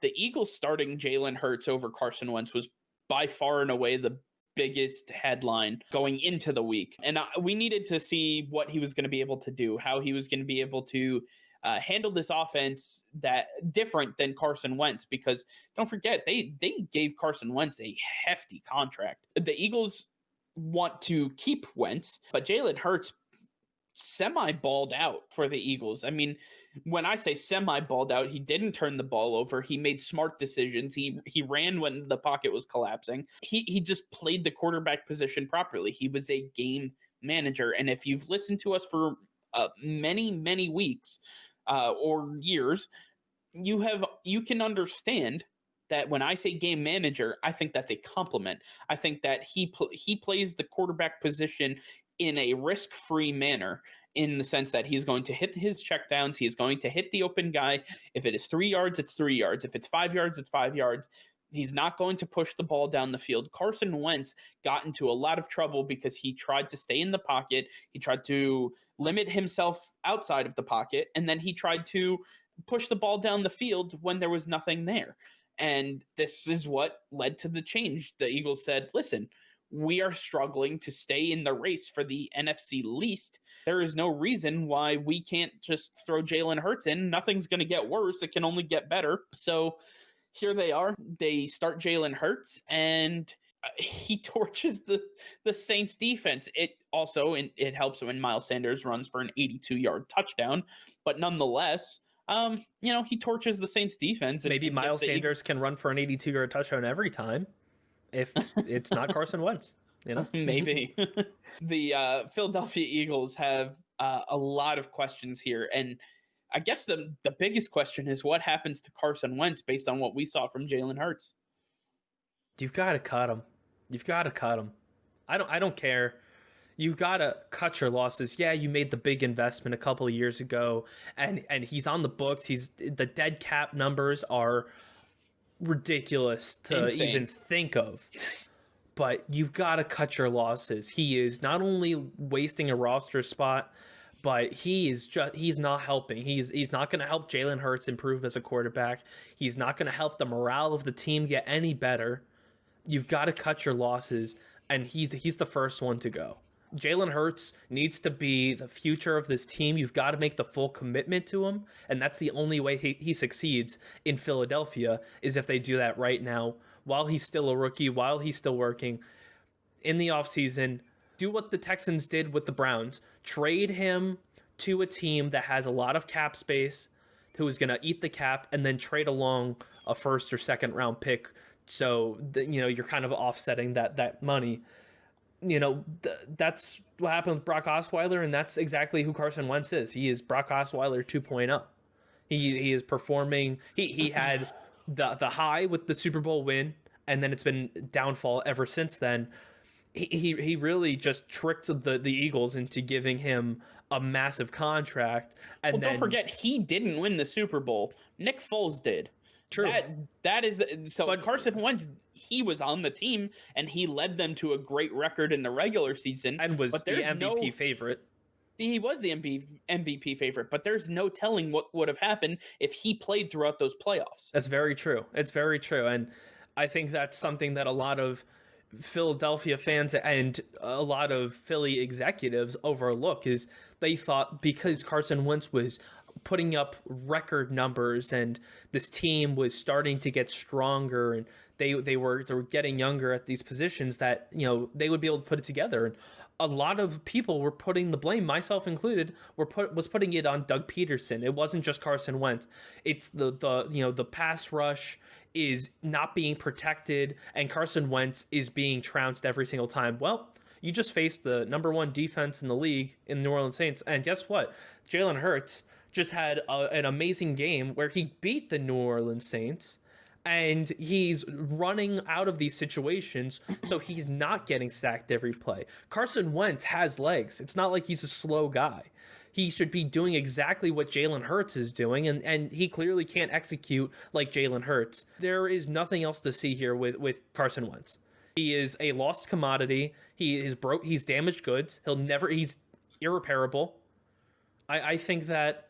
the Eagles starting Jalen Hurts over Carson Wentz was by far and away the biggest headline going into the week. And we needed to see what he was going to be able to do, how he was going to be able to handle this offense that different than Carson Wentz, because don't forget, they gave Carson Wentz a hefty contract. The Eagles want to keep Wentz, but Jalen Hurts semi-balled out for the Eagles. I mean, when I say semi-balled out, he didn't turn the ball over. He made smart decisions. He ran when the pocket was collapsing. He just played the quarterback position properly. He was a game manager. And if you've listened to us for many weeks or years, you can understand that when I say game manager, I think that's a compliment. I think that he plays the quarterback position in a risk-free manner, in the sense that he's going to hit his checkdowns. He's going to hit the open guy. If it is 3 yards, it's 3 yards. If it's 5 yards, it's 5 yards. He's not going to push the ball down the field. Carson Wentz got into a lot of trouble because he tried to stay in the pocket. He tried to limit himself outside of the pocket, and then he tried to push the ball down the field when there was nothing there. And this is what led to the change. The Eagles said, listen, we are struggling to stay in the race for the NFC least. There is no reason why we can't just throw Jalen Hurts in. Nothing's going to get worse. It can only get better. So here they are. They start Jalen Hurts, and he torches the Saints defense. It also, it helps when Miles Sanders runs for an 82-yard touchdown, but nonetheless, he torches the Saints defense. Maybe Miles Sanders can run for an 82-yard touchdown every time if it's not Carson Wentz, Maybe. The Philadelphia Eagles have a lot of questions here, and I guess the biggest question is what happens to Carson Wentz based on what we saw from Jalen Hurts. You've got to cut him. I don't care. You've got to cut your losses. Yeah, you made the big investment a couple of years ago, and he's on the books. The dead cap numbers are ridiculous to Insane. Even think of. But you've got to cut your losses. He is not only wasting a roster spot, but he's not helping. He's not going to help Jalen Hurts improve as a quarterback. He's not going to help the morale of the team get any better. You've got to cut your losses, and he's the first one to go. Jalen Hurts needs to be the future of this team. You've got to make the full commitment to him, and that's the only way he succeeds in Philadelphia, is if they do that right now, while he's still a rookie, while he's still working. In the offseason, do what the Texans did with the Browns. Trade him to a team that has a lot of cap space, who is going to eat the cap, and then trade along a first or second round pick, so that, you're kind of offsetting that money. That's what happened with Brock Osweiler, and that's exactly who Carson Wentz is. He is Brock Osweiler 2.0. He is performing. He had the high with the Super Bowl win, and then it's been downfall ever since then. He really just tricked the Eagles into giving him a massive contract. And don't forget, he didn't win the Super Bowl. Nick Foles did. True. That is so. But Carson Wentz, he was on the team, and he led them to a great record in the regular season, and was the MVP favorite. He was the MVP favorite, but there's no telling what would have happened if he played throughout those playoffs. That's very true. It's very true, and I think that's something that a lot of Philadelphia fans and a lot of Philly executives overlook, is they thought because Carson Wentz was putting up record numbers and this team was starting to get stronger and they were getting younger at these positions, that they would be able to put it together. And a lot of people were putting the blame, myself included, was putting it on Doug Peterson. It wasn't just Carson Wentz. It's the pass rush is not being protected, and Carson Wentz is being trounced every single time. Well, you just faced the number one defense in the league in the New Orleans Saints, and guess what? Jalen Hurts just had an amazing game where he beat the New Orleans Saints, and he's running out of these situations, so he's not getting sacked every play. Carson Wentz has legs. It's not like he's a slow guy. He should be doing exactly what Jalen Hurts is doing, and he clearly can't execute like Jalen Hurts. There is nothing else to see here with Carson Wentz. He is a lost commodity. He is broke. He's damaged goods. He's irreparable. I think that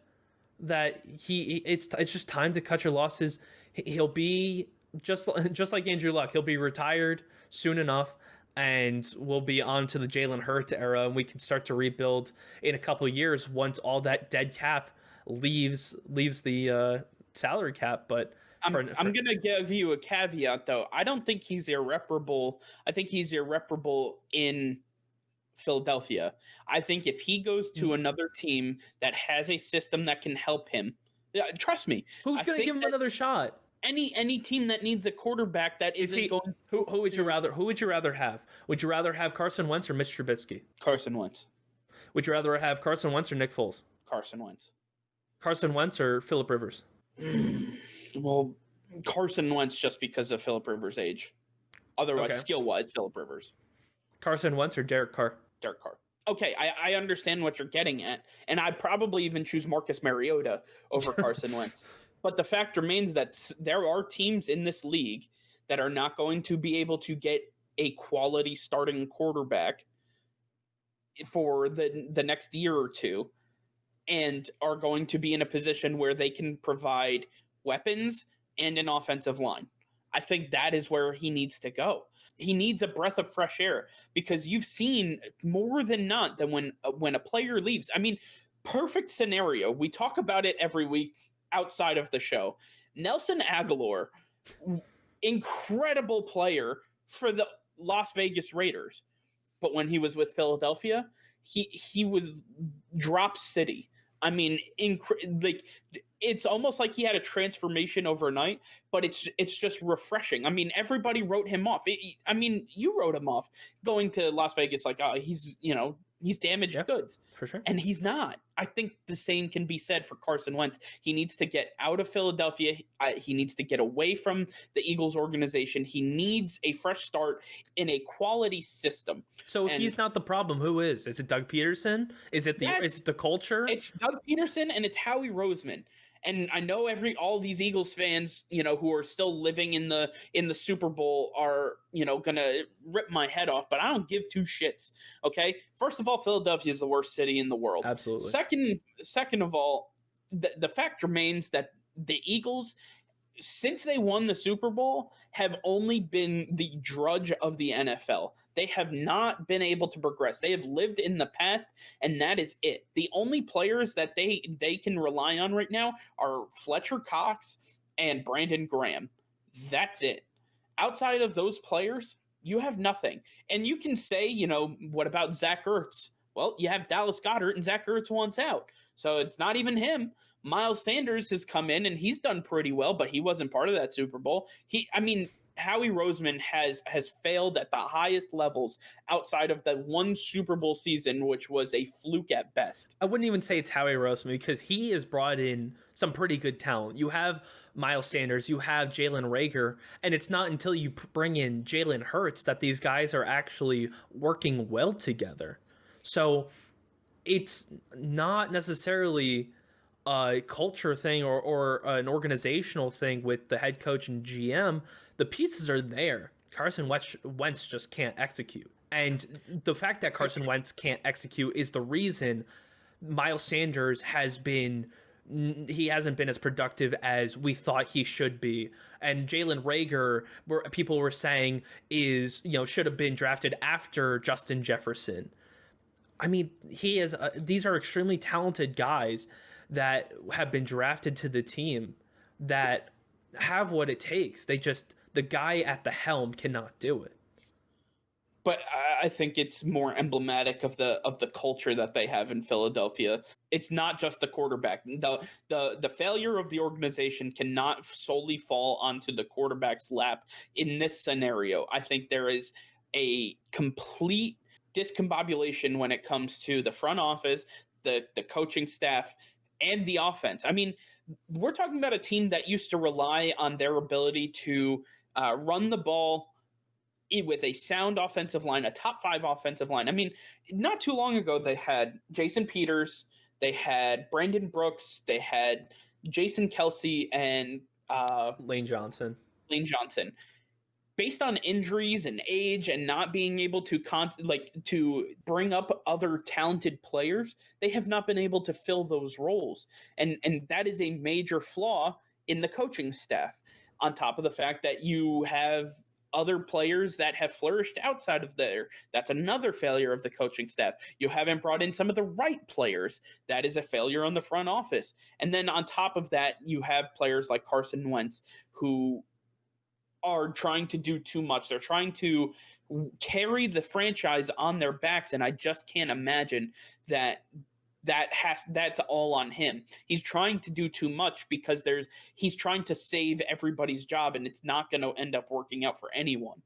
it's just time to cut your losses. He'll be just like Andrew Luck. He'll be retired soon enough, and we'll be on to the Jalen Hurts era, and we can start to rebuild in a couple of years once all that dead cap leaves the salary cap. But I'm gonna give you a caveat though. I don't think he's irreparable. I think he's irreparable in Philadelphia. I think if he goes to another team that has a system that can help him, yeah, trust me, who's I going to think give him that another shot? any team that needs a quarterback that Is isn't he going who would you rather have? Would you rather have Carson Wentz or Mitch Trubisky? Carson Wentz. Would you rather have Carson Wentz or Nick Foles? Carson Wentz. Carson Wentz or Phillip Rivers? Well, Carson Wentz just because of Phillip Rivers' age. Otherwise, Okay. skill-wise, Phillip Rivers. Carson Wentz or Derek Carr? Derek Carr. Okay, I understand what you're getting at, and I'd probably even choose Marcus Mariota over Carson Wentz. But the fact remains that there are teams in this league that are not going to be able to get a quality starting quarterback for the next year or two, and are going to be in a position where they can provide weapons and an offensive line. I think that is where he needs to go. He needs a breath of fresh air, because you've seen more than not that when a player leaves, I mean, perfect scenario. We talk about it every week outside of the show. Nelson Aguilar, incredible player for the Las Vegas Raiders, but when he was with Philadelphia, he was drop city. I mean, like, it's almost like he had a transformation overnight, but it's just refreshing. I mean, everybody wrote him off. I mean, you wrote him off going to Las Vegas, like, oh, he's damaged goods. For sure. And he's not. I think the same can be said for Carson Wentz. He needs to get out of Philadelphia. He needs to get away from the Eagles organization. He needs a fresh start in a quality system. So if he's not the problem, who is? Is it Doug Peterson? Is it the culture? It's Doug Peterson and it's Howie Roseman. And I know all these Eagles fans, who are still living in the Super Bowl are, gonna rip my head off, but I don't give two shits. Okay. First of all, Philadelphia is the worst city in the world. Absolutely. Second of all, the fact remains that the Eagles, since they won the Super Bowl, have only been the drudge of the NFL. They have not been able to progress. They have lived in the past, and that is it. The only players that they can rely on right now are Fletcher Cox and Brandon Graham. That's it. Outside of those players, you have nothing. And you can say, what about Zach Ertz? Well, you have Dallas Goedert, and Zach Ertz wants out. So it's not even him. Miles Sanders has come in, and he's done pretty well, but he wasn't part of that Super Bowl. Howie Roseman has failed at the highest levels outside of the one Super Bowl season, which was a fluke at best. I wouldn't even say it's Howie Roseman, because he has brought in some pretty good talent. You have Miles Sanders, you have Jalen Reagor, and it's not until you bring in Jalen Hurts that these guys are actually working well together. So it's not necessarily a culture thing or an organizational thing with the head coach and GM. The pieces are there. Carson Wentz just can't execute. And the fact that Carson Wentz can't execute is the reason Miles Sanders hasn't been as productive as we thought he should be. And Jalen Reagor, people were saying should have been drafted after Justin Jefferson. I mean, these are extremely talented guys that have been drafted to the team that have what it takes. The guy at the helm cannot do it. But I think it's more emblematic of the culture that they have in Philadelphia. It's not just the quarterback. The failure of the organization cannot solely fall onto the quarterback's lap in this scenario. I think there is a complete discombobulation when it comes to the front office, the coaching staff, and the offense. I mean, we're talking about a team that used to rely on their ability to run the ball with a sound offensive line, a top 5 offensive line. I mean, not too long ago, they had Jason Peters, they had Brandon Brooks, they had Jason Kelsey, and Lane Johnson. Based on injuries and age and not being able to to bring up other talented players, they have not been able to fill those roles. And that is a major flaw in the coaching staff. on top of the fact that you have other players that have flourished outside of there. That's another failure of the coaching staff. You haven't brought in some of the right players. That is a failure on the front office. And then on top of that, you have players like Carson Wentz who are trying to do too much. They're trying to carry the franchise on their backs, and I just can't imagine that that's all on him. He's trying to do too much because he's trying to save everybody's job, and it's not going to end up working out for anyone.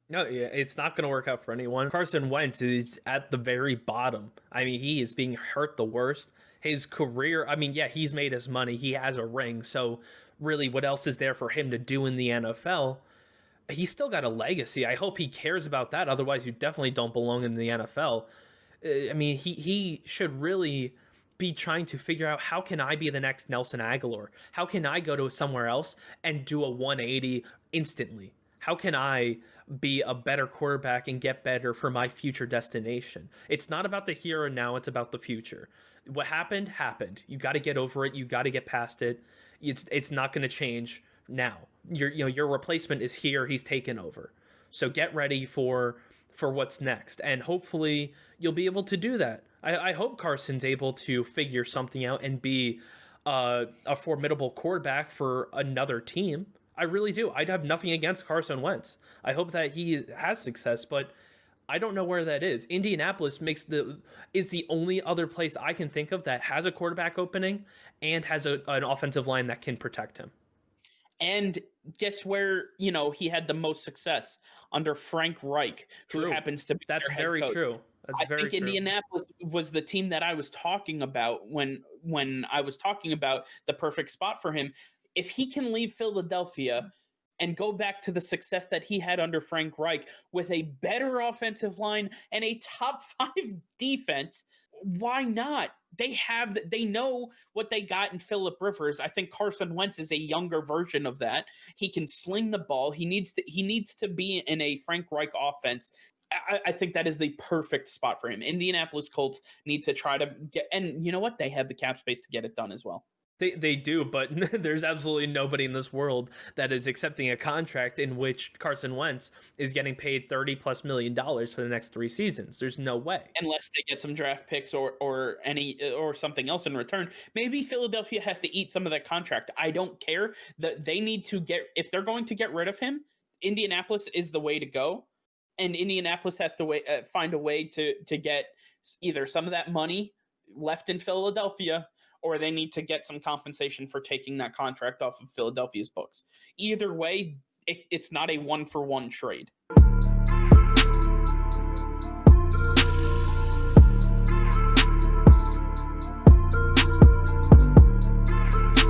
No, yeah, it's not going to work out for anyone. Carson Wentz is at the very bottom. I mean, he is being hurt the worst. His career, I mean, yeah, he's made his money. He has a ring. So really, what else is there for him to do in the NFL? He's still got a legacy. I hope he cares about that. Otherwise, you definitely don't belong in the NFL. I mean, he should really be trying to figure out, how can I be the next Nelson Aguilar? How can I go to somewhere else and do a 180 instantly? How can I be a better quarterback and get better for my future destination? It's not about the here and now, it's about the future. What happened happened. You got to get over it. You got to get past it. It's not going to change now. Your replacement is here. He's taken over. So get ready for what's next, and hopefully you'll be able to do that. I hope Carson's able to figure something out and be a formidable quarterback for another team. I really do. I'd have nothing against Carson Wentz. I hope that he has success, but I don't know where that is. Indianapolis is the only other place I can think of that has a quarterback opening and has an offensive line that can protect him. And guess where, he had the most success? Under Frank Reich, who happens to be That's their head very coach. true. That's very true. Indianapolis was the team that I was talking about when I was talking about the perfect spot for him. If he can leave Philadelphia and go back to the success that he had under Frank Reich with a better offensive line and a top 5 defense, why not? They know what they got in Phillip Rivers. I think Carson Wentz is a younger version of that. He can sling the ball. He needs to be in a Frank Reich offense. I think that is the perfect spot for him. Indianapolis Colts need to try to get, and you know what? They have the cap space to get it done as well. They do, but there's absolutely nobody in this world that is accepting a contract in which Carson Wentz is getting paid $30+ million for the next 3 seasons. There's no way. Unless they get some draft picks or something else in return. Maybe Philadelphia has to eat some of that contract. I don't care. That they need to if they're going to get rid of him, Indianapolis is the way to go. And Indianapolis has to find a way to get either some of that money left in Philadelphia, or they need to get some compensation for taking that contract off of Philadelphia's books. Either way, it's not a 1-for-1 trade.